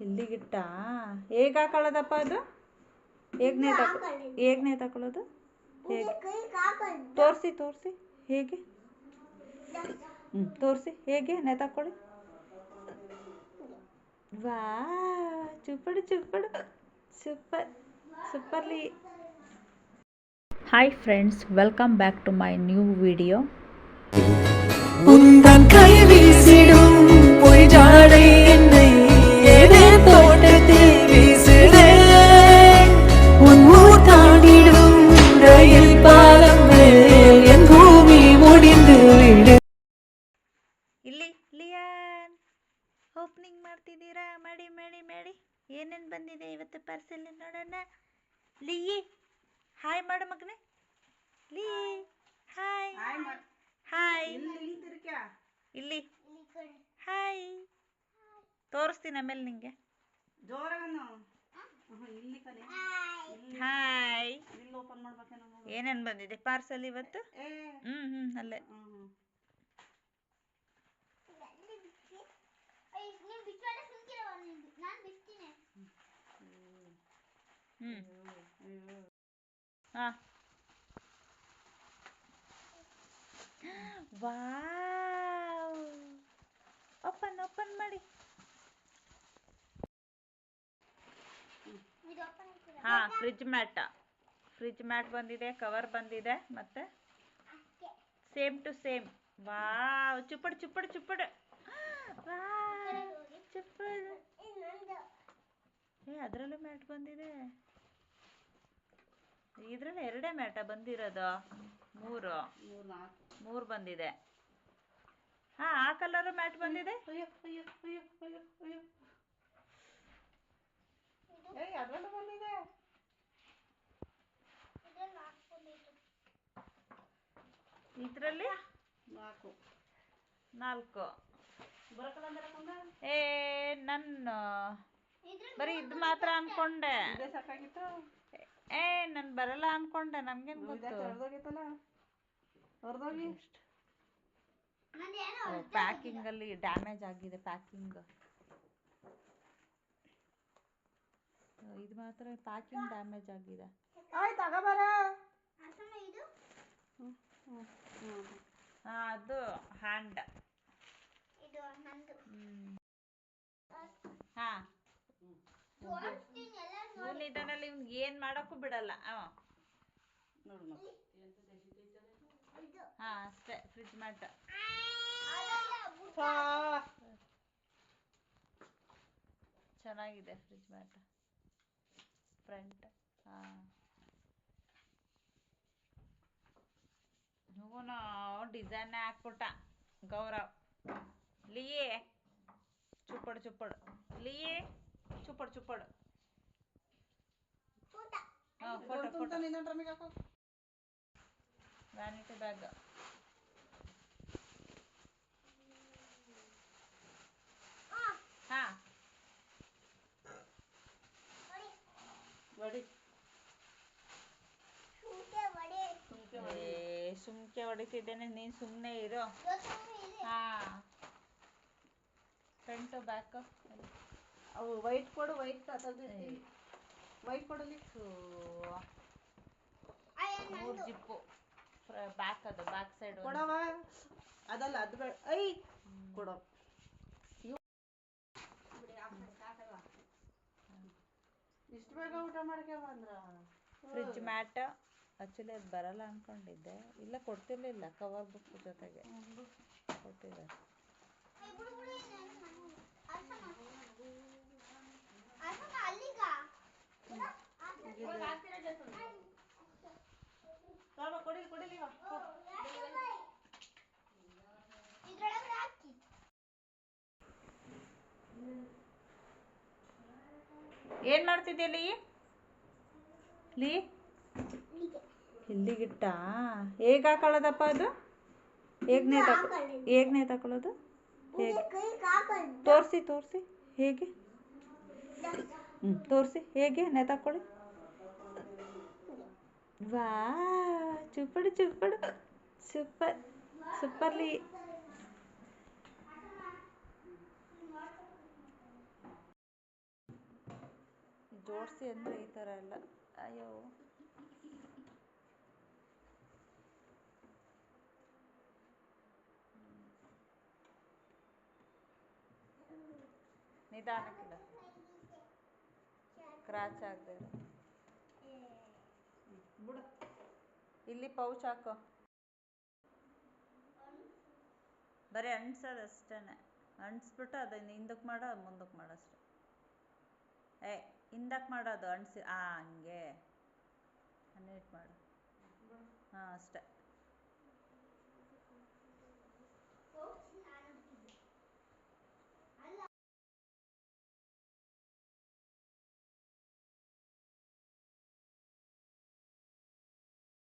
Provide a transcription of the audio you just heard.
ಇಲ್ಲಿಗಿಟ್ಟ ಹೇಗೆ ಹಾಕೊಳ್ಳೋದಪ್ಪ ಅದು? ಹೇಗೆ ತಗೊಳ್ಳೋದು? ಹೇಗೆ ತೋರಿಸಿ ಹೇಗೆ? ತೋರಿಸಿ ಹೇಗೆ ನೇತಾಕೊಳ್ಳಿ. ವಾ, ಚುಪ್ಪಡು superly. Hi friends, welcome back to my new video. உந்தன் கை வீசிடும் பொய் ஜாடை என்னை ஏதே தோட்டத்தில் வீசுதே. உன் ஊர் தாண்டிடும் ரயில் பாலம் மேல் என் பூமி முடிந்து விடு. ಇಲ್ಲಿ ಲಿಯಾನ್ ಓಪನಿಂಗ್ ಮಾಡ್ತಿದ್ದೀರಾ? ಮಾಡಿ ಏನೇನು ಬಂದಿದೆ ಇವತ್ತು ಪಾರ್ಸೆಲ್ ನೋಡೋಣ. ಲಿಯಿ ಹಾಯ್ ಮಾಡು ಮಗನೇ. ಲೀ ಹಾಯ್ ಹಾಯ್. ಇಲ್ಲಿ ಹಾಯ್ ತೋರಿಸ್ತೀನಿ ಆಮೇಲೆ ನಿಂಗೆ. ಹಾಯ್. ಏನೇನು ಬಂದಿದೆ ಪಾರ್ಸೆಲ್ ಇವತ್ತು? ಅಲ್ಲೇ ಹಾಂ. ವಾವ್, ಓಪನ್ ಮಾಡಿ. ಹಾಂ, ಫ್ರಿಜ್ ಮ್ಯಾಟ್ ಬಂದಿದೆ, ಕವರ್ ಬಂದಿದೆ, ಮತ್ತೆ ಸೇಮ್ ಟು ಸೇಮ್. ವಾವ್, ಚುಪ್ಪಡು ಅದರಲ್ಲೂ ಮ್ಯಾಟ್ ಬಂದಿದೆ. ಇದರಲ್ಲಿ ಎರಡೇ ಮ್ಯಾಟ ಬಂದಿರೋದು? ಮೂರು ಬಂದಿದೆ. ಹಾಂ, ಆ ಕಲರು ಮ್ಯಾಟ್ ಬಂದಿದೆ. ಇದರಲ್ಲಿ 4. ನನ್ನ ಬರೀ ಇದು ಮಾತ್ರ ಅನ್ಕೊಂಡೆ. ನಾನು ಬರಲ್ಲ ಅನ್ಕೊಂಡೆ, ನನ್ಗೇನು ಗೊತ್ತು. ಪ್ಯಾಕಿಂಗ್ ಅಲ್ಲಿ ಡ್ಯಾಮೇಜ್ ಆಗಿದೆ. ಇದು ಮಾತ್ರ ಪ್ಯಾಕಿಂಗ್ ಡ್ಯಾಮೇಜ್ ಆಗಿದೆ. ಅದು ಹ್ಯಾಂಡ್. ಹಾಂ, ಇದನ್ನಲ್ಲಿ ಇವ್ನಿಗೆ ಏನು ಮಾಡೋಕ್ಕೂ ಬಿಡಲ್ಲ. ಹಾಂ ಅಷ್ಟೇ. ಫ್ರಿಜ್ ಮ್ಯಾಟ್ ಚೆನ್ನಾಗಿದೆ. Fridge mat front. ಹಾಂ, ಇವನು ಡಿಸೈನ್ ಹಾಕ್ಬಿಟ್ಟ ಗೌರವ್. ಲಿಯೇ ಚುಪ್ಪಡು ಲಿಯೇ ಚುಪ್ಪಡು. Photo vanity bag. ಹಾಂ, ಸುಮ್ಕೆ ಹೊಡಿತಿದ್ದೇನೆ, ನೀನು ಸುಮ್ಮನೆ ಇರು. ಹಾಂ, ಫ್ರಂಟು ಬ್ಯಾಕ್. ಅವು ವೈಟ್ ಕೊಡು. ವೈಟ್ ಕೊಡಲಿ. 3 ಜಿಪ್ಪು ಬ್ಯಾಕ್. ಅದು ಬ್ಯಾಕ್ ಸೈಡ್ ಅದಲ್ಲ, ಅದು ಬೇಡ. ಕೊಡೋ. ಇಷ್ಟು ಬೇಗ ಊಟ ಮಾಡ್ಕೆ ಬಂದ್ರ? ಫ್ರಿಜ್ ಮ್ಯಾಟ್ ಆಕ್ಚುಲಿ ಅದು ಬರಲ್ಲ ಅನ್ಕೊಂಡಿದ್ದೆ. ಇಲ್ಲ, ಕೊಡ್ತಿರ್ಲಿಲ್ಲ. ಕವರ್ ಬುಕ್ ಜೊತೆಗೆ ಕೊಟ್ಟಿದ್ದಾರೆ. ಏನ್ ಮಾಡ್ತಿದ್ದೆ ಲೀ? ಇಲ್ಲಿಗಿಟ್ಟ ಹೇಗೆ ಹಾಕೊಳ್ಳೋದಪ್ಪ ಅದು? ಹೇಗೆ ತಗೊಳ್ಳೋದು? ಹೇಗೆ ತೋರಿಸಿ ಹೇಗೆ? ತೋರಿಸಿ ಹೇಗೆ ನೇತಾಕೊಳ್ಳಿ. ವಾ, ಚುಪ್ಪಡು ಸೂಪರ್ಲಿ. ಜೋಡಿಸಿ ಅಂದರೆ ಈ ಥರ ಎಲ್ಲ. ಅಯ್ಯೋ ನಿಧಾನಕ್ಕಿಲ್ಲ, ಕ್ರಾಚ್ ಆಗದೆ ಇಲ್ಲಿ ಪೌಚ್ ಹಾಕೋ. ಬರೀ ಅಂಟ್ಸೋದಷ್ಟೇ, ಅಂಟಿಸ್ಬಿಟ್ಟು ಅದನ್ನು ಹಿಂದಕ್ಕೆ ಮಾಡೋ ಮುಂದಕ್ಕೆ ಮಾಡೋ ಅಷ್ಟೆ. ಹಿಂದಕ್ಕೆ ಮಾಡೋದು ಅಂಟಿಸಿ ಹಂಗೆ ನೀಟ್ ಮಾಡು. ಹಾಂ ಅಷ್ಟೇ.